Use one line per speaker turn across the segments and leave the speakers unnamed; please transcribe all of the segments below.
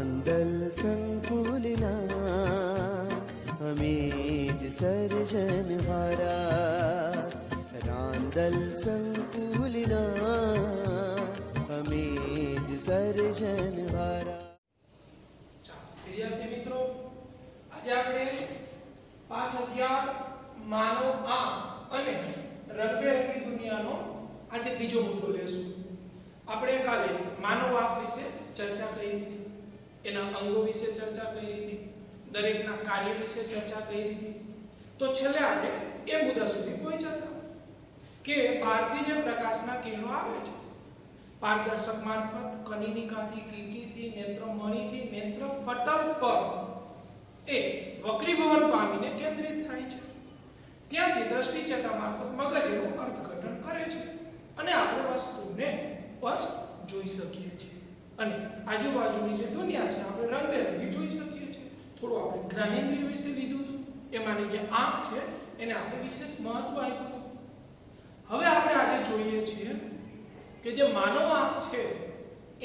રાંદલ સંકુલના અમે જ સર્જનહારા, રાંદલ સંકુલના અમે જ સર્જનહારા.
વિદ્યાર્થી મિત્રો, આજે આપણે પાઠ 11 માનવ આંખ અને રંગબેરંગી દુનિયાનો આજે બીજો મુદ્દો લેશું. આપણે કાલે માનવ આંખ વિશે ચર્ચા કરી હતી, એના અંગો વિશે ચર્ચા કરી હતી, દરેકના કાર્ય વિશે ચર્ચા કરી હતી. તો છેલ્લે આપણે એ મુદ્દા સુધી પહોંચ્યા હતા કે બહારથી જે પ્રકાશના કિરણો આવે છે, પારદર્શક મારફત, કનિનિકાથી, કીકીથી, નેત્રમણીથી નેત્રપટલ પર એ વક્રીભવન પામીને કેન્દ્રિત થાય છે. ત્યાંથી દ્રષ્ટિચેતા મારફત મગજનું અર્થઘટન કરે છે અને આપણે વસ્તુને સ્પષ્ટ જોઈ શકીએ છીએ અને આજુબાજુની જે દુનિયા છે આપણે રંગબેરંગી જોઈ શકીએ છીએ. થોડું આપણે જ્ઞાનેન્દ્રિય વિશે લીધું હતું, એમાંની જે આંખ છે એને આપણે વિશેષ મહત્વ આપ્યું હતું. હવે આપણે આજે જોઈએ છીએ કે જે માનવ આંખ છે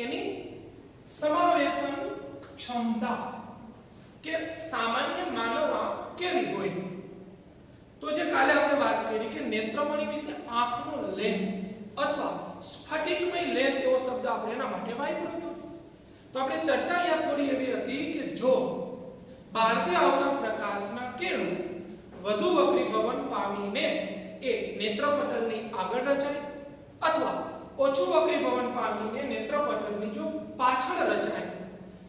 એની સમાવેશન ક્ષમતા કે સામાન્ય માનવ આંખ કેવી હોય. તો જે કાલે આપણે વાત કરી કે નેત્રમણી વિશે આંખનો લેન્સ અથવા સ્ફટિકમય લેન્સ એવો શબ્દ આપણે એના માટે વાપર્યો હતો. તો આપણે ચર્ચા યા થોડી એવી હતી કે જો બહારથી આવતા પ્રકાશના કિરણો વધુ વક્રીભવન પામીને એ નેત્રપટલની આગળ રચાય અથવા ઓછું વક્રીભવન પામીને નેત્રપટલની જો પાછળ રચાય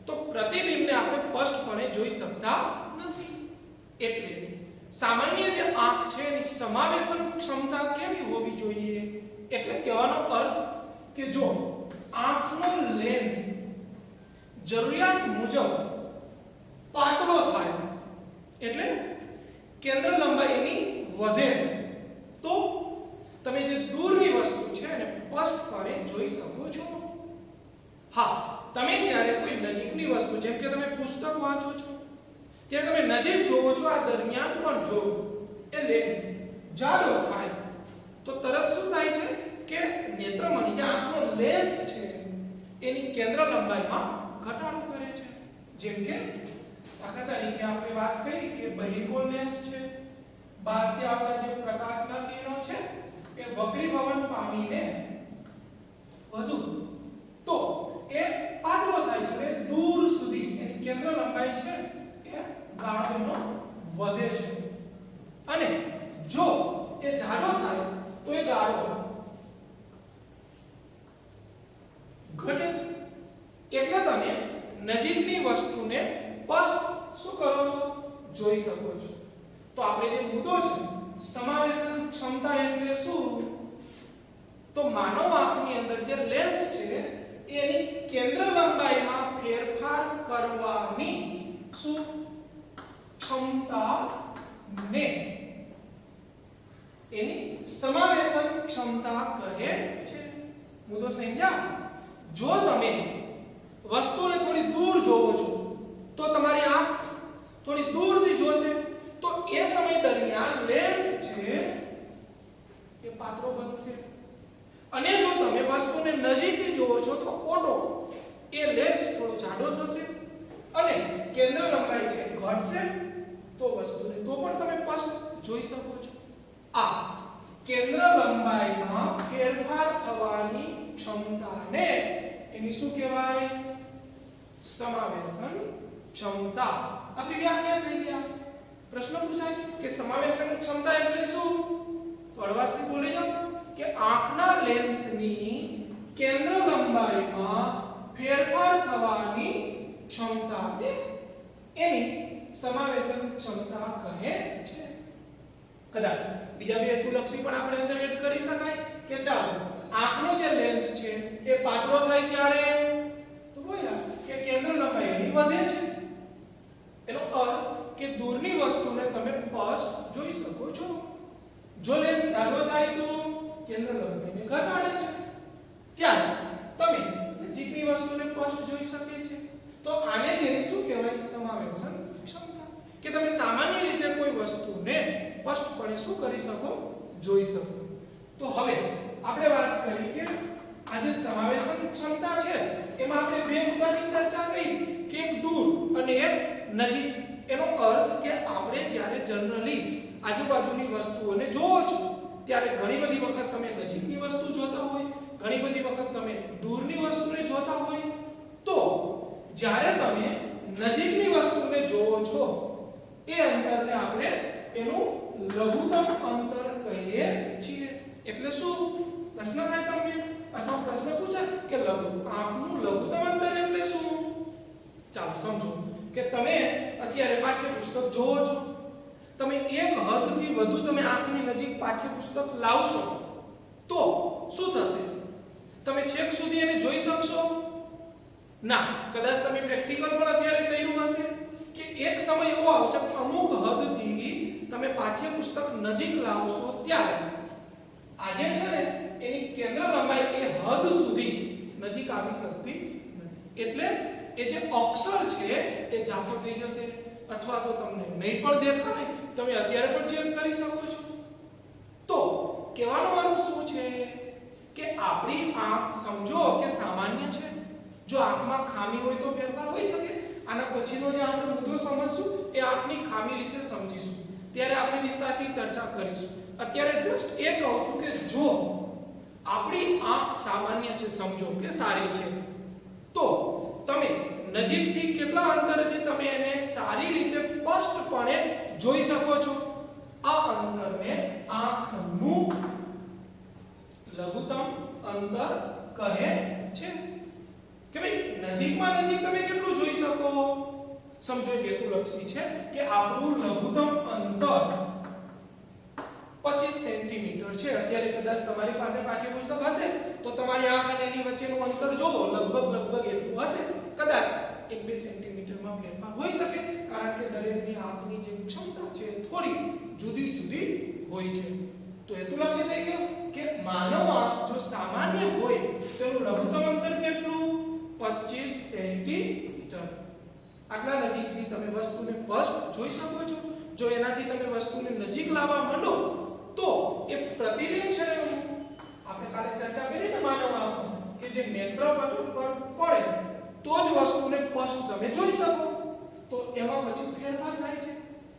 તો પ્રતિબિંબને આપણે સ્પષ્ટપણે જોઈ શકતા નથી. એટલે સામાન્ય જે આંખ છે એની સમાવેશન ક્ષમતા કેવી હોવી જોઈએ? એટલે કહેવાનો અર્થ કે જો આંખનો લેન્સ જરૂરિયાત મુજબ પાતળો થાય એટલે કેન્દ્ર લંબાઈ એની વધે તો તમે જે દૂરની વસ્તુ છે એને સ્પષ્ટપણે જોઈ શકો છો. હા, તમે જ્યારે કોઈ નજીકની વસ્તુ જેમ કે તમે પુસ્તક વાંચો છો ત્યારે તમે નજીક જોવો છો, આ દરમિયાન પણ જો એ લેન્સ જાડો થાય તો તરત શું થાય છે કે નેત્રમણી જે આંખનો લેન્સ છે એની કેન્દ્ર લંબાઈમાં ઘટાડો કરે છે. જેમ કે દાખલા તરીકે આપણે વાત કરી કે બહિર્ગોળ લેન્સ છે, બહારથી આવતા જે પ્રકાશના કિરણો છે એ વક્રીભવન પામીને વધુ તો એ પાતળો થાય છે એટલે દૂર સુધી એની કેન્દ્ર લંબાઈ છે એ ગાળોનો વધે છે અને જો એ જાડો થાય તો એ ગાળો ઘટે. એટલે તમે નજીકની વસ્તુને સ્પષ્ટ શું કરો છો? જોઈ શકો છો. તો આપણે જે મુદ્દો છે સમાવેશન ક્ષમતા એટલે શું? તો માનવ આંખની અંદર જે લેન્સ છે એની કેન્દ્ર લંબાઈમાં ફેરફાર કરવાની શું ક્ષમતા ને એની સમાવેશન ક્ષમતા કહે છે. મુદ્દો સમજ્યા? જો તમે વસ્તુને થોડી દૂર જોવો છો તો તમારી આંખ થોડી દૂરથી જોશે તો એ સમય દરમિયાન લેન્સ છે એ પાતળો બનશે અને જો તમે વસ્તુને નજીકથી જોવો છો તો ઓટો એ લેન્સ થોડો જાડો થશે અને કેન્દ્ર લંબાઈ છે ઘટશે તો વસ્તુને તો પણ તમે સ્પષ્ટ જોઈ શકો છો. આ કેન્દ્ર લંબાઈમાં ફેરફાર થવાની ક્ષમતાને એની શું કહેવાય? સમાવેશન ક્ષમતા. આપણી વ્યાખ્યા થઈ ગયા. પ્રશ્ન પૂછાય કે સમાવેશન ક્ષમતા એટલે શું? તો અળવાથી બોલી જાઓ કે આંખના લેન્સની કેન્દ્ર લંબાઈમાં ફેરફાર થવાની ક્ષમતાને એની સમાવેશન ક્ષમતા કહે છે. કદાચ બીજા બે હેતુલક્ષી પણ આપણે અંદર એડ કરી શકાય કે ચાલો આંખનો જે લેન્સ છે એ પાતળો થાય ત્યારે તો બોલ્યા કે કેન્દ્ર લંબાઈ એની વધે છે. એનો અર્થ કે દૂરની વસ્તુને તમે સ્પષ્ટ જોઈ શકો છો. જો લેન્સ જાડો થાય તો કેન્દ્ર લંબાઈને ઘટાડે છે, ત્યારે તમે નજીકની વસ્તુને સ્પષ્ટ જોઈ શકે છે. તો આને જેને શું કહેવાય? સમાવેશન ક્ષમતા. કે તમે સામાન્ય રીતે કોઈ વસ્તુને સ્પષ્ટપણે શું કરી શકો? જોઈ શકો. તો હવે આપણે વાત કરી કે આ જે સમાવેશન ક્ષમતા છે એમાં આપણે બે મુદ્દાની ચર્ચા કરી કે એક દૂર અને એક નજીક. એનો અર્થ કે આપણે જ્યારે જનરલી આજુબાજુની વસ્તુઓને જોવો છો ત્યારે ઘણી બધી વખત તમે નજીકની વસ્તુ જોતા હોય, ઘણી બધી વખત તમે દૂરની વસ્તુને જોતા હોય. તો જ્યારે તમે નજીકની વસ્તુને જોવો છો એ અંતરને આપણે એનું લઘુત્તમ અંતર કહીએ છીએ. એટલે શું પ્રશ્ન થાય તમને અથવા પ્રશ્ન પૂછાય કે આંખનું લઘુત્તમ અંતર એટલે શું? ચાલો સમજો કે તમે અત્યારે પાઠ્યપુસ્તક જોવો છો, તમે એક હદથી વધુ તમે આંખની નજીક પાઠ્યપુસ્તક લાવશો તો શું થશે? તમે છેક સુધી એને જોઈ શકશો? ના. કદાચ તમે પ્રેક્ટિકલ પણ અત્યારે કર્યું હશે કે એક સમય એવો આવશે અમુક હદથી તમે પાઠ્યપુસ્તક નજીક લાવશો ત્યારે આજે છે ને એની કેન્દ્ર લંબાઈ એ હદ સુધી નજીક આવી શકતી નથી. એટલે એ જે અક્ષર છે એ જાફર થઈ જશે અથવા તો તમને નહીં પણ દેખાય. તમે અત્યારે પણ ચેક કરી શકો છો. તો કહેવાનો અર્થ શું છે કે આપણી આંખ સમજો કે સામાન્ય છે. જો આંખમાં ખામી હોય તો ફેરફાર હોઈ શકે. આના પછીનો જે આપણે મુદ્દો સમજશું એ આંખની ખામી વિશે સમજીશું, ત્યારે આપણે વિસ્તારથી ચર્ચા કરીશું. અત્યારે જસ્ટ એ કહું છું કે જો આપણી આંખ સામાન્ય છે, સમજો કે સારી છે, તો તમે નજીકથી કેટલા અંતરેથી તમે એને સારી રીતે સ્પષ્ટપણે જોઈ શકો છો? આ અંતરને આંખનું લઘુત્તમ અંતર કહે છે. કે ભાઈ નજીકમાં નજીક તમે કેટલું જોઈ શકો? સમજો હેતુલક્ષી છે કે આપણું લઘુત્તમ અંતર 25 સેન્ટીમીટર છે. અત્યારે કદાચ તમારી પાસે પાઠ્યપુસ્તક હશે તો તમારી આંખ અને એની વચ્ચેનું અંતર જોવો, લગભગ એટલું હશે. કદાચ 1-2 સેન્ટીમીટરમાં ફેરફાર હોઈ શકે, કારણ કે દરેકની આંખની જે ક્ષમતા છે થોડી જુદી જુદી હોય છે. તો હેતુલક્ષી થઈ ગયો કે માનવ આંખ જો સામાન્ય હોય તો એનું લઘુત્તમ અંતર કેટલું? 25 સેન્ટીમીટર. આટલા નજીકથી તમે વસ્તુને સ્પષ્ટ જોઈ શકો છો. જો એનાથી તમે વસ્તુને નજીક લાવવા માંડો તો એ પ્રતિબિંબ છે આપણે કાલે ચર્ચા કરી ને માનવ આંખ કે જે નેત્રપટલ પર પડે તો જ વસ્તુને સ્પષ્ટ તમે જોઈ શકો. તો એમાં પછી ફેરફાર થાય છે.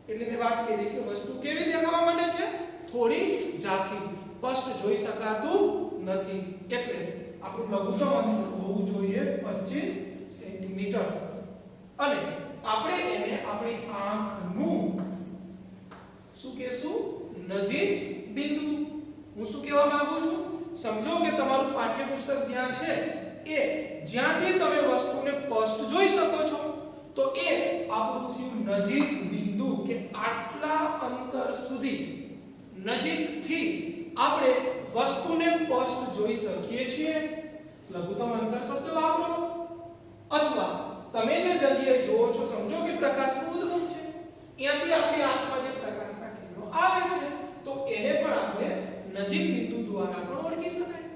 એટલે મેં વાત કરી કે વસ્તુ કેવી દેખાવા માંડે છે? થોડી ઝાંખી, સ્પષ્ટ જોઈ શકાતું નથી. એટલે આપણું લઘુત્તમ અંતર હોવું જોઈએ 25 સેન્ટીમીટર. અને આપણે એને આપણી આંખનું શું કહેશું? નજીક બિંદુ. હું શું કહેવા માંગુ છું? સમજો કે તમારું પાઠ્યપુસ્તક જ્યાં છે એ જ્યાંથી તમે વસ્તુને સ્પષ્ટ જોઈ શકો છો તો એ આપણું થયું નજીક બિંદુ. કે આટલા અંતર સુધી નજીકથી આપણે વસ્તુને સ્પષ્ટ જોઈ શકીએ છીએ. લઘુત્તમ અંતર શબ્દ વાપરો. અથવા તમે જે જગ્યાએ જોવો છો, સમજો કે પ્રકાશનું ઉદ્ગમ છે, ત્યાંથી આપણી આંખમાં જે પ્રકાશના કિરણો આવે છે તો એને પણ આપણે નજીક બિંદુ દ્વારા પણ ઓળખી શકાય.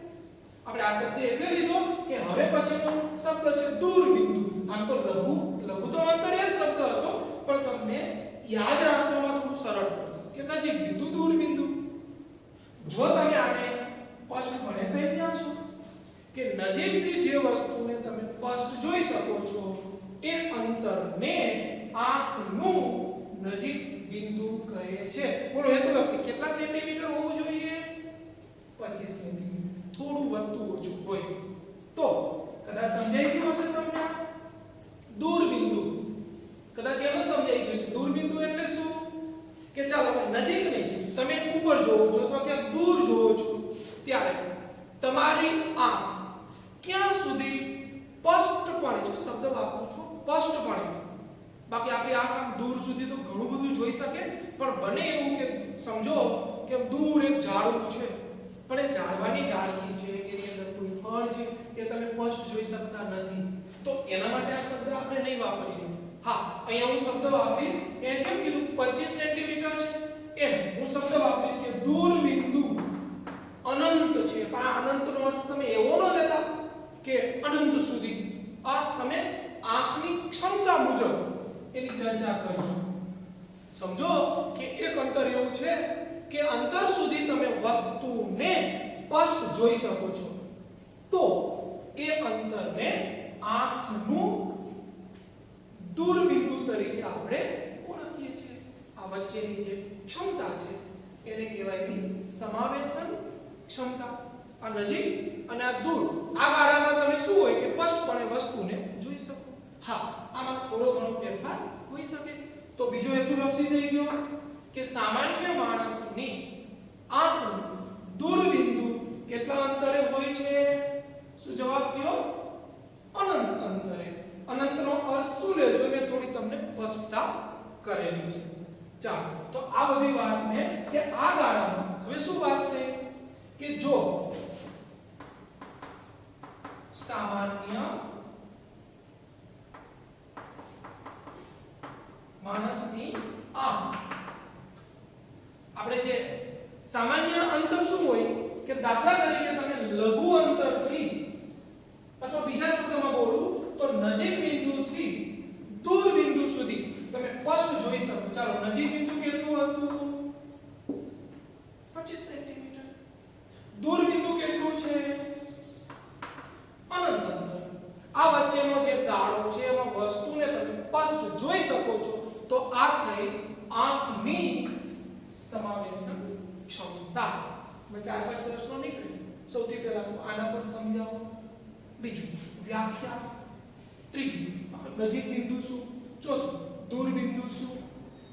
આપણે આ શબ્દ એટલે લીધો કે હવે પછીનો શબ્દ છે દૂર બિંદુ. આમ તો લઘુત્તમ અંતર એ જ શબ્દ હતો, પણ તમને યાદ રાખવામાં થોડું સરળ પડશે કે નજીક બિંદુ, દૂર બિંદુ. જો તમે આને સ્પષ્ટપણે સમજ્યા છો કે નજીકથી જે વસ્તુને તમે સ્પષ્ટ જોઈ શકો છો એ અંતરને આંખનું નજીક બિંદુ કહે છે. બોલો હેતુલક્ષી કેટલા સેન્ટીમીટર હોવું જોઈએ? 25 સેન્ટીમીટર. થોડું વધતું ઓછું હોય તો કદાચ સમજાઈ ગયું હશે તમને. દૂર બિંદુ કદાચ એમ સમજાઈ ગયું છે. દૂર બિંદુ એટલે શું? કે ચાલો નજીક નહીં, તમે ઉપર જોવો છો અથવા ક્યાંક દૂર જોવો છો ત્યારે તમારી આંખ ક્યાં સુધી સ્પષ્ટપણે, જો શબ્દ વાપરું છું સ્પષ્ટપણે, બાકી આપણી આંખ આમ દૂર સુધી તો ઘણું બધું જોઈ શકે, પણ બને એવું કે સમજો કે દૂર એક ઝાડવું છે પણ એ ઝાડવાની ડાળખી છે, એની અંદર કોઈ ફળ છે એ તમે સ્પષ્ટ જોઈ શકતા નથી, તો એના માટે આ શબ્દ આપણે નહીં વાપરીએ. હા, અહીંયા હું શબ્દ વાપરીશ કે કેમ કીધું 25 સેન્ટીમીટર છે એમ હું શબ્દ વાપરીશ કે દૂર બિંદુ અનંત છે. પણ આ અનંતનો અર્થ તમે એવો ન લેતા કે અનંત સુધી. આ તમે આંખની ક્ષમતા મુજબ એની ચર્ચા કરજો. સમજો કે એક અંતર એવું છે કે અંતર સુધી તમે વસ્તુને સ્પષ્ટ જોઈ શકો છો તો એ અંતરને આંખનું તરીકે આપણે ઓળખીએ છીએ. આ વચ્ચેની જે ક્ષમતા છે એને કહેવાય કે સમાવેશન ક્ષમતા. આ નજીક અને આ દૂર, આ ગાળામાં તમે શું હોય કે સ્પષ્ટપણે વસ્તુને જોઈ શકો. હા, આમાં થોડો ઘણો ફેરફાર હોઈ શકે. તો બીજો હેતુલક્ષી થઈ ગયો કે સામાન્ય માણસની આંખનું દૂરબિંદુ કેટલા અંતરે હોય છે? શું જવાબ થયો? અનંત અંતરે. અનંતનો અર્થ શું લેજો મેં થોડી તમને સ્પષ્ટતા કરેલી છે. ચાલો, તો આ બધી વાતને કે આ ગાળામાં હવે શું વાત થઈ કે જો સામાન્ય માણસની આંખ, આપણે જે સામાન્ય અંતર શું હોય કે દાખલા તરીકે તમે લઘુ અંતરથી અથવા બીજા શબ્દોમાં બોલું તો નજીક બિંદુથી દૂર બિંદુ સુધી તમે સ્પષ્ટ જોઈ શકો. ચાલો, નજીક બિંદુ કેટલું હતું? 25 સેન્ટીમીટર. દૂર બિંદુ કેટલું છે? અનંત અંતર. આ વચ્ચેનો જે ગાળો છે એમાં વસ્તુને તમે સ્પષ્ટ જોઈ શકો છો. તો આ થઈ આંખની સમાવેશન ક્ષમતા. ચાર પાંચ પ્રશ્નો નીકળે. સૌથી પહેલા તો આના પર સમજાવો. બીજું વ્યાખ્યા. ત્રીજું નજીક બિંદુ શું? ચોથું દૂર બિંદુ શું?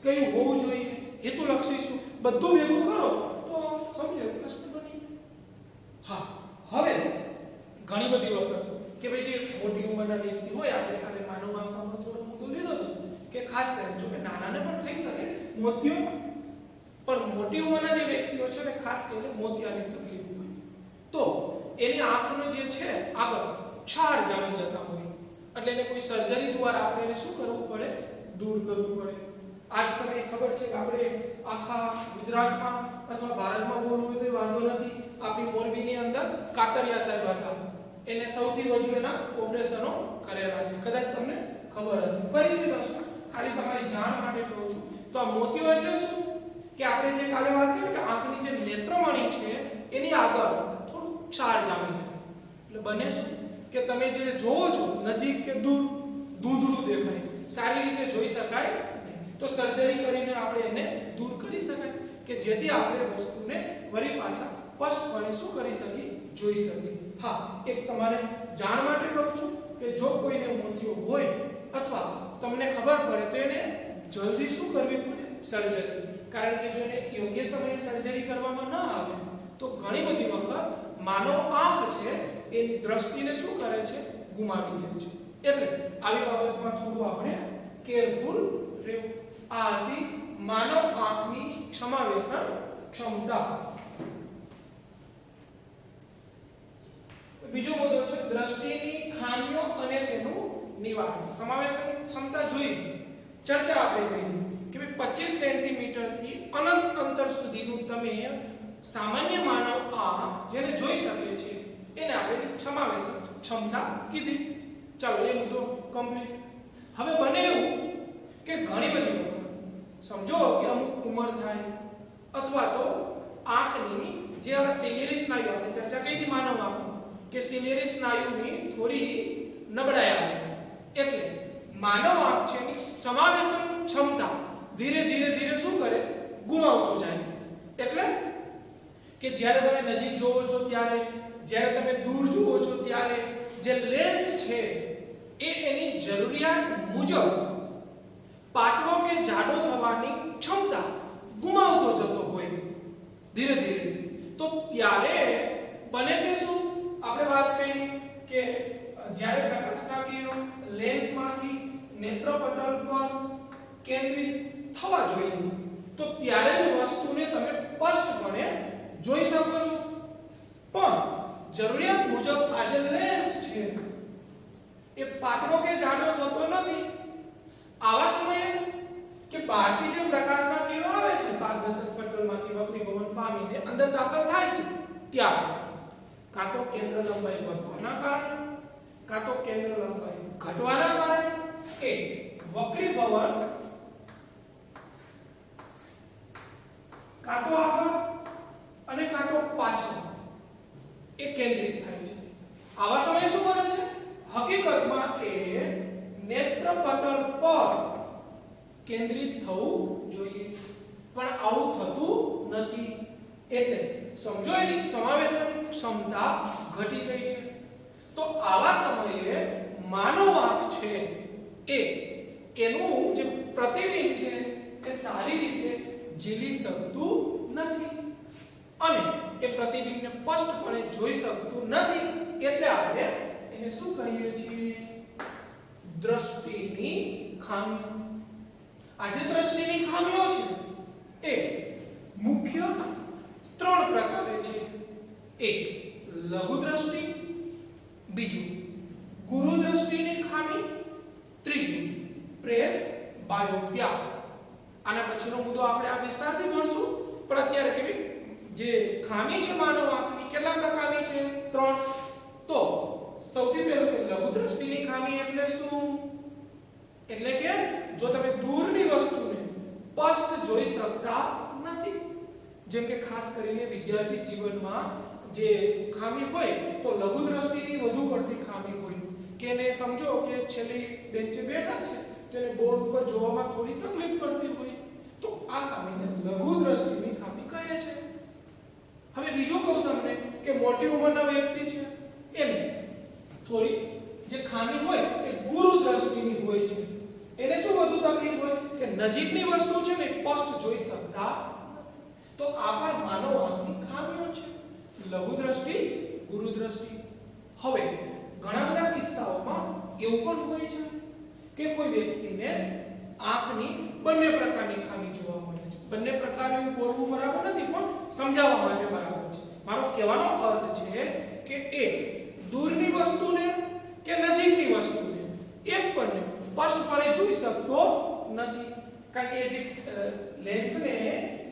કયું હોવું જોઈએ? હેતુલક્ષી શું? બધું ભેગું કરો તો સમજો પ્રશ્ન બની. હા, હવે ઘણી બધી વખત કે ભાઈ જે મોટી ઉંમરના વ્યક્તિ હોય, આપણે માનવ આંખમાં થોડો મુદ્દો લીધો હતો કે ખાસ કરીને જો કે નાનાને પણ થઈ શકે મોતિયો, પણ મોટી ઉંમરના જે વ્યક્તિઓ છે ને ખાસ કરીને મોતિયાની તકલીફ હોય તો એની આંખનો જે છે આગળ ક્ષાર જામી જતા હોય એટલે એને કોઈ સર્જરી દ્વારા આપણે એને શું કરવું પડે? દૂર કરવું પડે. આજ તમને ખબર છે કે આપણે આખા ગુજરાતમાં અથવા ભારતમાં બોલવું હોય તો વાંધો નથી. આપણી મોરબીની અંદર કાતરિયા સાહેબ હતા, એને સૌથી વધુ એના ઓપરેશનો કરેલા છે. કદાચ તમને ખબર હશે, પરિચિત હશે. ખાલી તમારી જાણ માટે કહું છું. તો આ મોતિયો એટલે શું કે આપણે જે કાલે વાત કરી કે આંખની જે નેત્રમણી છે એની આગળ થોડું ક્ષાર જામી જાય એટલે બને શું કે તમે જે જોવો છો નજીક કે દૂર ધૂંધળું દેખાય, સારી રીતે જોઈ શકાય નહીં. તો સર્જરી કરીને આપણે એને દૂર કરી શકાય કે જેથી આપણે વસ્તુને વળી પાછા સ્પષ્ટપણે શું કરી શકીએ? જોઈ શકીએ. હા, એક તમારે જાણ માટે કહું છું કે જો કોઈને મોતિયો હોય અથવા તમને ખબર પડે તો એને જલ્દી શું કરવી પડે? સર્જરી. કારણ કે જો એને યોગ્ય સમયે સર્જરી કરવામાં ન આવે તો ઘણી બધી વખત માનવ આંખ છે એની દ્રષ્ટિને શું કરે છે? ગુમાવી દે છે. એટલે આવી બાબતમાં થોડું આપણે કેરફુલ રહેવું. આ હતી માનવ આંખની સમાવેશન ક્ષમતા. બીજો મુદ્દો છે દ્રષ્ટિની ખામીઓ અને તેનું નિવારણ. સમાવેશન ક્ષમતા જોઈ ચર્ચા આપણે કરી કે 25 સેન્ટીમીટર થી અનંત અંતર સુધીનું તમે સામાન્ય માનવ આંખ જેને જોઈ શકે છે એને આપણે સમાવેશન ક્ષમતા કીધી. ચાલો, એ મુદ્દો કમ્પ્લીટ. હવે બને એવું કે ઘણી બધી વખત સમજો કે અમુક ઉંમર થાય અથવા તો આંખની જે સિલિયરી સ્નાયુ આપણે ચર્ચા કરી હતી માનવ આંખ કે સિલિયરી સ્નાયુની થોડી નબળાઈ આવે એટલે માનવ આંખ છે એની સમાવેશન ક્ષમતા ધીરે ધીરે શું કરે? ગુમાવતો જાય. એટલે કે જ્યારે તમે નજીક જોવો છો ત્યારે, જ્યારે તમે દૂર જોવો છો ત્યારે જે લેન્સ છે એ એની જરૂરિયાત મુજબ પાતળો કે જાડો થવાની ક્ષમતા ગુમાવતો જતો હોય ધીરે ધીરે. તો ત્યારે બને છે શું? આપણે વાત કરી કે જ્યારે પ્રકાશના કિરણો લેન્સમાંથી નેત્રપટલ પર કેન્દ્રિત થવા જોઈએ તો ત્યારે જ વસ્તુને તમે સ્પષ્ટપણે જોઈ શકો છો. પણ જરૂરિયાત મુજબ આ જે લેન્સ છે એ પાતળો કે જાડો થતો નથી. આવા સમયે કે બહારથી જે પ્રકાશના કિરણો આવે છે પારદર્શક પટલમાંથી વક્રીભવન પામીને અંદર દાખલ થાય છે ત્યારે કાં તો કેન્દ્ર લંબાઈ વધવાના કારણે કાં તો કેન્દ્ર લંબાઈ ઘટવાના કારણે એ વક્રીભવન કાં તો આગળ અને કાં તો પાછળ એ કેન્દ્રિત થાય છે. આવા સમયે શું બને છે? હકીકતમાં એ નેત્રપટલ પર કેન્દ્રિત થવું જોઈએ, પણ આવું થતું નથી. એટલે સમજો એની સમાવેશન ક્ષમતા ઘટી ગઈ છે. તો આવા સમયે માનવ આંખ છે એનું જે પ્રતિબિંબ છે એ સારી રીતે ઝીલી શકતું નથી અને એ પ્રતિબિંબને સ્પષ્ટપણે જોઈ શકતું નથી. એટલે આપણે એને શું કહીએ છીએ? દ્રષ્ટિની ખામી. આ જે દ્રષ્ટિની ખામીઓ છે એ મુખ્ય 3 પ્રકારે છે. એક લઘુ દ્રષ્ટિ, બીજું ગુરુ દ્રષ્ટિની ખામી, ત્રીજું પ્રેસ બાયોપિયા. આના પછીનો મુદ્દો આપણે આ વિસ્તારથી ભણશું, પણ અત્યારે કેવી જે ખામી છે માનવ આંખની કેટલા પ્રકારની છે? 3. તો સૌથી પહેલું કે લઘુ દ્રષ્ટિની ખામી એટલે શું? એટલે કે જો તમે દૂરની વસ્તુને સ્પષ્ટ જોઈ શકતા નથી. જેમ કે ખાસ કરીને વિદ્યાર્થી જીવનમાં જે ખામી હોય તો લઘુ દ્રષ્ટિની વધુ પડતી ખામી હોય કે એને સમજો કે છેલ્લી બેન્ચે બેઠા છે તો એને બોર્ડ ઉપર જોવામાં થોડી તકલીફ પડતી હોય તો આ ખામીને લઘુ દ્રષ્ટિની ખામી કહે છે. હવે બીજું કહું તમને કે મોટી ઉંમરના વ્યક્તિ છે એને થોડી જે ખામી હોય એ ગુરુ દ્રષ્ટિની હોય છે. એને શું વધુ તકલીફ હોય કે નજીકની વસ્તુ છે ને સ્પષ્ટ જોઈ શકતા નથી. તો આ પણ માનવ આંખની ખામીઓ છે, લઘુ દ્રષ્ટિ, ગુરુ દ્રષ્ટિ. હવે ઘણા બધા કિસ્સાઓમાં એવું પણ હોય છે કે કોઈ વ્યક્તિને આંખની બંને પ્રકારની ખામી જોવા મળે છે. બંને પ્રકાર એવું બોલવું બરાબર નથી પણ સમજાવવા માટે બરાબર છે. મારો કહેવાનો અર્થ છે કે એ દૂરની વસ્તુને કે નજીકની વસ્તુને એક પણ સ્પષ્ટપણે જોઈ શકતો નથી. કારણ કે જે લેન્સને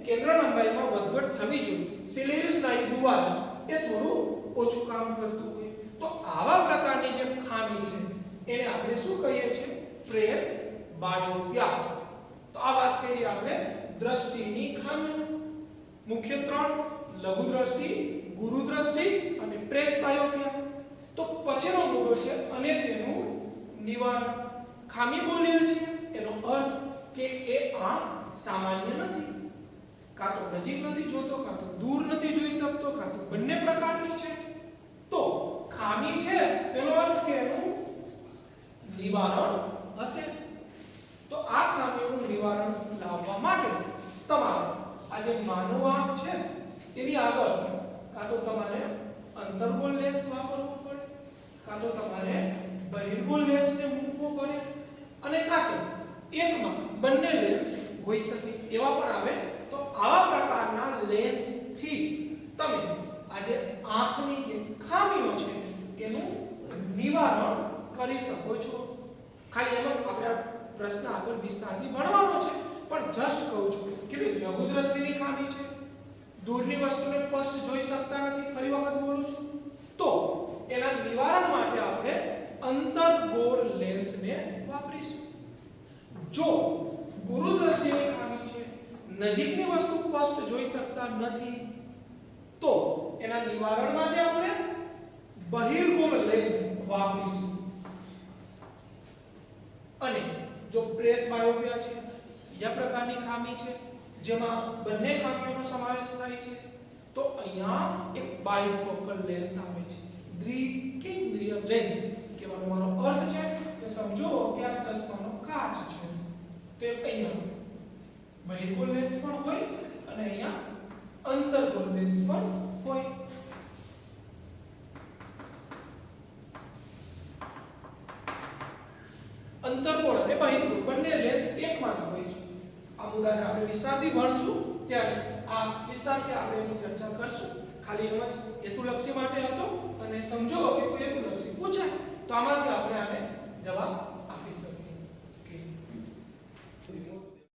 કેન્દ્ર લંબાઈમાં વધઘટ થવી જોઈએ સિલિયરી સ્નાયુ દ્વારા એ થોડું ઓછું કામ કરતું હોય તો આવા પ્રકારની જે ખામી છે એને આપણે શું કહીએ છીએ? પ્રેસ બાયોપિયા. તો આ વાત કરી આપણે દ્રષ્ટિની ખામીઓ. મુખ્ય 3 લઘુ દ્રષ્ટિ, ગુરુ દ્રષ્ટિ અને પ્રેસ બાયોપિયા. તો પછીનો મુદ્દો છે અને તેનું નિવારણ. ખામી બોલીએ છીએ એનો અર્થ કે એ આંખ સામાન્ય નથી, કાં તો નજીક નથી જોતો, કાં તો દૂર નથી જોઈ શકતો, કાં તો બંને પ્રકારની છે. તો ખામી છે તેનો અર્થ કે એનું નિવારણ હશે. તો આ ખામીનું નિવારણ લાવવા માટે તમારે આ જે માનવ આંખ છે એની આગળ કાં તો તમારે અંતર્ગોળ લેન્સ વાપરવો પડે, કાં તો તમારે બહિર્ગોળ લેન્સને મૂકવો પડે અને કાં તો એકમાં બંને લેન્સ હોઈ શકે એવા પણ આવે. તો આવા પ્રકારના લેન્સથી તમે આ જે આંખની જે ખામીઓ છે એનું નિવારણ કરી શકો છો. ખાલી એમ જ આપણે પ્રશ્ન આગળ વિસ્તારથી ભણવાનો છે પણ જસ્ટ કહું છું કે લઘુ દ્રષ્ટિની ખામી છે, દૂરની વસ્તુને સ્પષ્ટ જોઈ શકતા નથી, ફરી વખત બોલું છું, તો એના નિવારણ માટે આપણે અંતર્ગોળ લેન્સને વાપરીશું. જો ગુરુ દ્રષ્ટિની ખામી છે, નજીકની વસ્તુ સ્પષ્ટ જોઈ શકતા નથી, તો એના નિવારણ માટે આપણે બહિર્ગોળ લેન્સ વાપરીશું. અને જો પ્રેસ બાયોપિયા છે, બીજા પ્રકારની ખામી છે જેમાં બંને ખામીઓનો સમાવેશ થાય છે, તો અહીંયા એક બાયફોકલ લેન્સ આવે છે, દ્વિકેન્દ્રીય લેન્સ. કહેવાનો મારો અર્થ છે કે સમજો કે આ ચશ્માનો કાચ છે, તો અહીંયા બહિર્ગોળ લેન્સ પણ હોય અને અહીંયા અંતર્ગોળ લેન્સ પણ હોય. અંતર્ગોળ અને બહિર્ગોળ બંને લેન્સ એકમાં જ હોય છે. આ મુદ્દાને આપણે વિસ્તારથી ભણશું ત્યારે આ વિસ્તારથી આપણે એની ચર્ચા કરશું. ખાલી એમ જ હેતુલક્ષી માટે હતો અને સમજો કે કોઈ હેતુલક્ષી પૂછાય તો આમાંથી આપણે આને જવાબ આપી શકીએ.